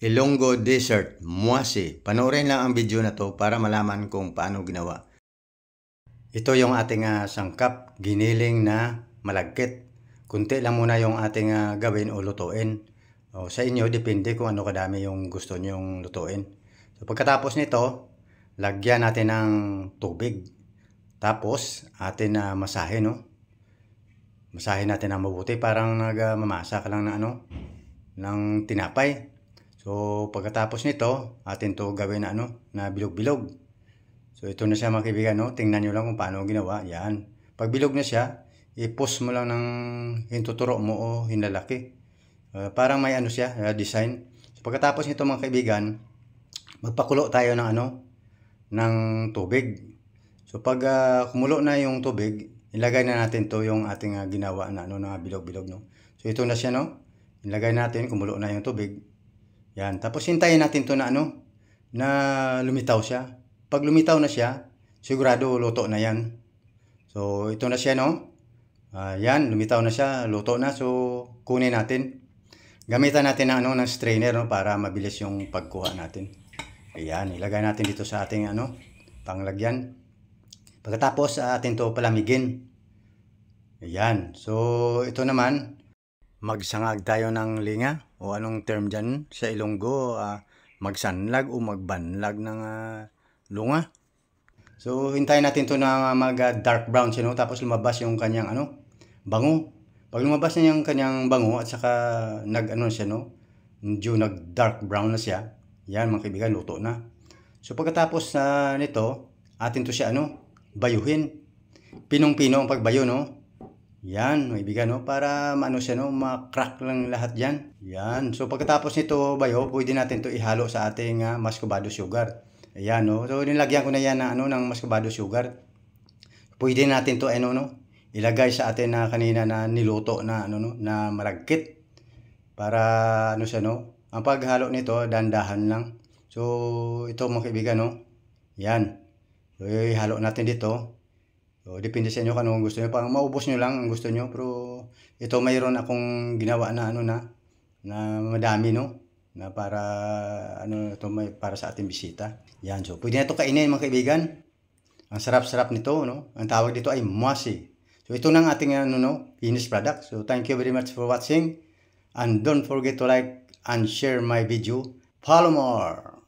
Ilonggo Dessert, Muasi. Panoorin lang ang video na to para malaman kung paano ginawa. Ito yung ating sangkap, giniling na malagkit. Kunti lang muna yung ating gawin o lutuin. Sa inyo, depende kung ano kadami yung gusto nyong lutuin. So, pagkatapos nito, lagyan natin ng tubig. Tapos, atin na masahin, no? Masahin natin ng mabuti. Parang nagmamasa ka lang na ng tinapay. So, pagkatapos nito, atin to gawin na bilog-bilog. So, ito na siya mga kaibigan, no? Tingnan nyo lang kung paano ginawa. Yan. Pag bilog na siya, i-push mo lang ng hintuturo mo o hinlalaki. Parang may siya, design. So, pagkatapos nito mga kaibigan, magpakulo tayo ng tubig. So, pag kumulo na yung tubig, ilagay na natin to yung ating ginawa na bilog-bilog, no? So, ito na siya, no? Ilagay natin, kumulo na yung tubig. Yan. Tapos hintayin natin to na lumitaw siya. Pag lumitaw na siya, sigurado luto na yan. So, ito na siya, no? Yan, lumitaw na siya, luto na. So, kunin natin. Gamitan natin ng strainer, no? Para mabilis yung pagkuha natin. Ayan, ilagay natin dito sa ating panglagyan. Pagkatapos, atin to palamigin. Ayan. So, ito naman, magsangag tayo ng linga o anong term dyan sa Ilonggo, magsanlag o magbanlag ng lunga. So, hintayin natin to na mag dark brown siya, no? Tapos lumabas yung kanyang bango. Pag lumabas na yung kanyang bango at saka siya, no? Medyo nag dark brown na siya. Yan mga kaibigan, luto na. So, pagkatapos nito, atin to siya bayuhin. Pinong-pino ang pagbayo, no? Yan, mga kaibigan, no? Para siya, no? Ma-crack lang lahat yan. Yan. So, pagkatapos nito bayo, pwede natin to ihalo sa ating muscovado sugar. Ayan, no? So, nilagyan ko na yan ng muscovado sugar. Pwede natin to, ilagay sa atin na kanina na niluto na, na malagkit. Para, siya, no? Ang paghalo nito, dandahan lang. So, ito mga kaibigan, no? Yan. So, ihalo natin dito. So, depende sa inyo kung anong gusto nyo. Parang maubos nyo lang ang gusto nyo. Pero ito mayroon akong ginawa na na madami, no? Na para para sa ating bisita. Yan. So, pwede na ito kainin mga kaibigan. Ang sarap-sarap nito, no? Ang tawag dito ay muasi. So, ito na ang ating finished product. So, thank you very much for watching. And don't forget to like and share my video. Follow more!